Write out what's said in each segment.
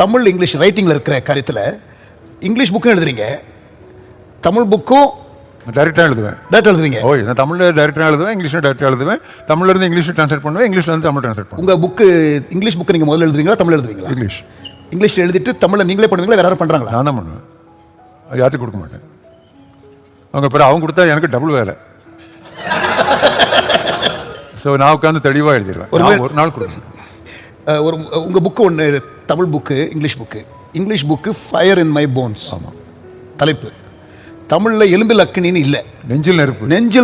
Tamil English ரைட்டிங்கில் இருக்கிற கருத்தில் English புக்கும் எழுதுறீங்க, தமிழ் புக்கும் டைரெக்டாக எழுதுவேன். டேரக்டாக எழுதுவீங்க? ஓ, நான் தமிழில் டைரெக்டாக எழுதுவேன், இங்கிலீஷில் டைரெக்டாக எழுதுவேன், தமிழ்லேருந்து இங்கிலீஷ் ட்ரான்ஸ்லேட் பண்ணுவேன், இங்கிலீஷ்லேருந்து தமிழ் ட்ரான்ஸ்லேட் பண்ணுவேன். உங்கள் புக்கு இங்கிலீஷ் புக்கு நீங்கள் முதல்ல எழுதுவீங்களா தமிழ் எழுதுவீங்களா? இங்கிலீஷ். இங்கிலீஷ் எழுதிட்டு தமிழில் நீங்களே பண்ணுவீங்களா, வேறு யாரும் பண்ணுறாங்களா? நான் தான் பண்ணுவேன், அது யார்ட்டும் கொடுக்க மாட்டேன். அவங்க பிறகு அவங்க கொடுத்தா எனக்கு டபுள் வேலை. ஸோ நான் உட்காந்து தெளிவாக எழுதிடுவேன். ஒரு நாள் கொடுப்பேன். ஒரு உங்கள் புக்கு ஒன்று, Tamil book, English book fire in my bones. ஆமாம், தலைப்பு. தமிழில் எலும்பில் அக்கினின்னு இல்லை, நெஞ்சில்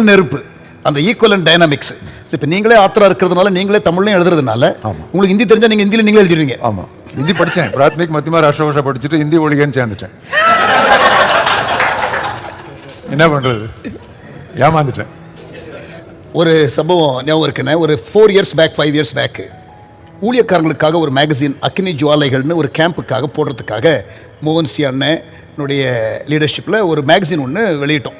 நெருப்பு. அந்த ஈக்குவல் அண்ட் டைனாமிக்ஸ். இப்போ நீங்களே ஆத்தரா இருக்கிறதுனால, நீங்களே தமிழ்லையும் எழுதுறதுனால, உங்களுக்கு ஹிந்தி தெரிஞ்சால் நீங்கள் ஹிந்தியில் நீங்களே எழுதிடுவீங்க. ஆமாம், ஹிந்தி படித்தேன், பிராத்மிக் மத்தியமா ராஷ்டிரபாஷா படிச்சுட்டு ஹிந்தி ஒழிகன்னு சேர்ந்துட்டேன். என்ன பண்ணுறது, ஏமாந்துட்டேன். ஒரு சம்பவம் ஞாபகம் இருக்குன்னு, ஒரு 4 இயர்ஸ் பேக் 5 இயர்ஸ் பேக்கு ஊழியக்காரங்களுக்காக ஒரு மேகசின் அக்னி ஜுவாலைகள்னு ஒரு கேம்புக்காக போடுறதுக்காக மோகன்சி அண்ணனுடைய லீடர்ஷிப்பில் ஒரு மேகசின் ஒன்று வெளியிட்டோம்.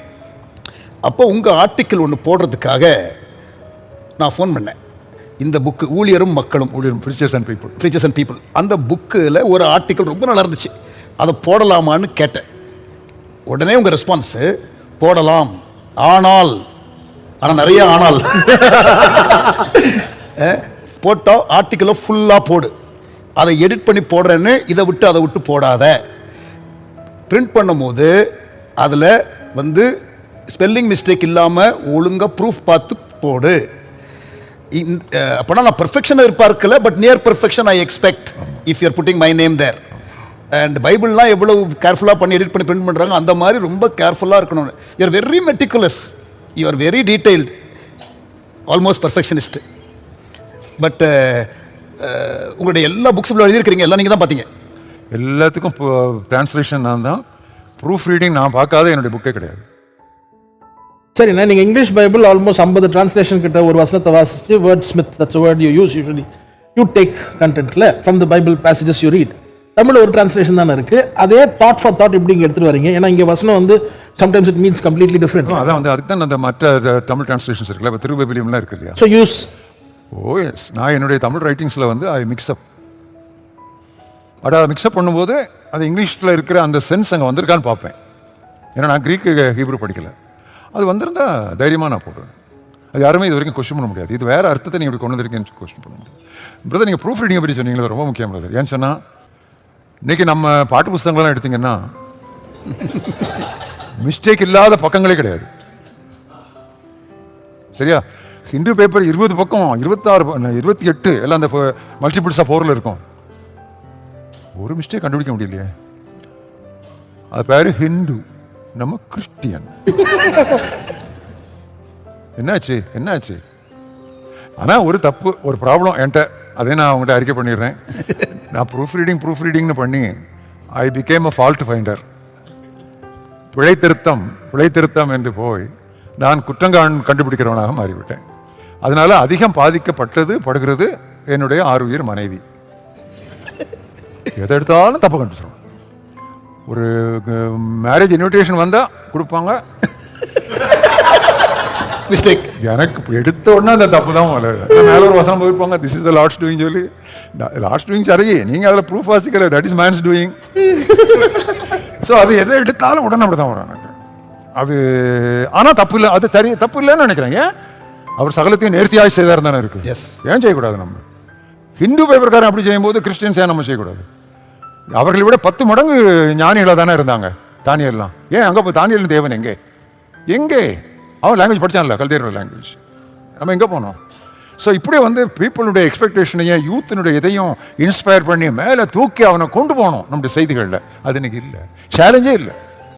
அப்போ உங்கள் ஆர்டிக்கிள் ஒன்று போடுறதுக்காக நான் ஃபோன் பண்ணேன். இந்த புக்கு ஊழியரும் மக்களும், ப்ரீச்சர்ஸ் அண்ட் பீப்புள், அந்த புக்கில் ஒரு ஆர்டிக்கிள் ரொம்ப நல்லா இருந்துச்சு, அதை போடலாமான்னு கேட்டேன். உடனே உங்கள் ரெஸ்பான்ஸு, போடலாம், ஆனால் நிறைய ஆனால் போட்டோ ஆர்டிக்கிளை ஃபுல்லாக போடு, அதை எடிட் பண்ணி போடுறேன்னு இதை விட்டு அதை விட்டு போடாத, பிரிண்ட் பண்ணும்போது அதில் ஸ்பெல்லிங் மிஸ்டேக் இல்லாமல் ஒழுங்காக ப்ரூஃப் பார்த்து போடு. அப்போனா நான் பெர்ஃபெக்ஷன் எதிர்பார்க்கல, but near perfection I expect if you're putting my name there. And பைபிள்லாம் எவ்வளோ கேர்ஃபுல்லாக பண்ணி எடிட் பண்ணி பிரிண்ட் பண்ணுறாங்க, அந்த மாதிரி ரொம்ப கேர்ஃபுல்லாக இருக்கணும். You're very meticulous, you're very detailed, almost perfectionist. But உங்களுடைய எல்லா புக்ஸும் எழுதியிருக்கிறீங்க, எல்லாம் நீங்கள் தான் பார்த்தீங்க. எல்லாத்துக்கும் டிரான்ஸ்லேஷன் நான் தான், ப்ரூஃப் ரீடிங் நான் பார்க்காத என்னுடைய புக்கே கிடையாது. சரிண்ணா, நீங்கள் இங்கிலீஷ் பைபிள் ஆல்மோஸ்ட் 50 டிரான்ஸ்லேஷன் கிட்ட ஒரு வசனத்தை வாசிச்சு, word Smith, that's a word you use usually, you take contentல from the bible passages you read. Tamil ஒரு டிரான்ஸ்லேஷன் தானே இருக்கு, அதே தாட் ஃபார் தாட் இப்படி இங்கே எடுத்துட்டு வரீங்க. ஏன்னா இங்கே வசனம் sometimes it means completely different. அதான் அதுக்கு தான் அந்த மற்ற தமிழ் டிரான்ஸ்லேஷன்ஸ் இருக்குல்ல, இப்போ திருவிவிலியம்லாம் இருக்கு இல்லையா. ஸோ யூஸ் எஸ், நான் என்னுடைய தமிழ் ரைட்டிங்ஸில் ஐ மிக்ஸ்அப். பட் அதை மிக்ஸ்அப் பண்ணும்போது அது இங்கிலீஷில் இருக்கிற அந்த சென்ஸ் அங்கே வந்திருக்கான்னு பார்ப்பேன். ஏன்னா நான் க்ரீக்கு ஹீப்ரு படிக்கலை, அது வந்திருந்தா தைரியமாக நான் போடுவேன். அது யாருமே இது வரைக்கும் கொஸ்டின் பண்ண முடியாது, இது வேறு அர்த்தத்தை நீங்கள் இப்படி கொண்டு வந்திருக்கேன்னு கொஸ்டின் பண்ண முடியாது. பிரதர், நீங்கள் ப்ரூஃப் ரீடிங்கை பற்றி சொன்னீங்களா, ரொம்ப முக்கியம் பிரதர். ஏன்னு சொன்னால், இன்றைக்கி நம்ம பாட்டு புஸ்தகங்கள்லாம் எடுத்திங்கன்னா மிஸ்டேக் இல்லாத பக்கங்களே கிடையாது. சரியா? ஹிந்து பேப்பர் 20 பக்கம், 26, 28 எல்லாம் அந்த மல்டிபிள்ஸ் ஆஃப் 4 இருக்கும். ஒரு மிஸ்டேக் கண்டுபிடிக்க முடியலையே. அது பேரு ஹிந்து, நம்ம கிறிஸ்டியன். என்னாச்சு? ஆனால் ஒரு தப்பு, ஒரு ப்ராப்ளம் என்கிட்ட, அதே நான் அவங்ககிட்ட அறிக்கை பண்ணிடுறேன். நான் ப்ரூஃப் ரீடிங்னு பண்ணி I became a fault finder. பிழை திருத்தம் என்று போய் நான் கண்டுபிடிக்கிறவனாக மாறிவிட்டேன். அதனால அதிகம் படுகிறது என்னுடைய 6 உயிர் மனைவி. எதை எடுத்தாலும் தப்பு கண்டுபிடிச்சிடும். ஒரு மேரேஜ் இன்விடேஷன் வந்தால் கொடுப்பாங்க, மிஸ்டேக் எனக்கு எடுத்த உடனே அந்த தப்பு தான் மேலே ஒரு வசனம் போயிருப்பாங்க, this is the lord's doing சொல்லி. லார்ட்ஸ் டூயிங் சரி, நீங்கள் அதில் ப்ரூஃப் வாசிக்கிற, that is man's doing. So அது எதை எடுத்தாலும் உடனே அப்படி தான் வரும் எனக்கு. அது ஆனால் தப்பு இல்லை, அது தப்பு இல்லைன்னு நினைக்கிறேன். ஏன் அவர் சகலத்தையும் நேர்த்தியாக செய்தார் தானே இருக்கு. எஸ், ஏன் செய்யக்கூடாது? நம்ம ஹிந்து பேப்பர்காரன் அப்படி செய்யும்போது கிறிஸ்டியன்ஸ் ஏன் நம்ம செய்யக்கூடாது? அவர்களை விட 10 மடங்கு ஞானிகளாக தானே இருந்தாங்க தானியெல்லாம். ஏன் அங்கே போய் தானியல் தேவன் எங்கே அவன் லாங்குவேஜ் படித்தான்ல, கல்தேரோட லாங்குவேஜ். நம்ம எங்கே போனோம்? ஸோ இப்படியே பீப்புளுடைய எக்ஸ்பெக்டேஷனையும் யூத்தினுடைய இதையும் இன்ஸ்பயர் பண்ணி மேலே தூக்கி அவனை கொண்டு போகணும் நம்முடைய செய்திகளில். அது இன்னைக்கு இல்லை, சேலஞ்சே இல்லை.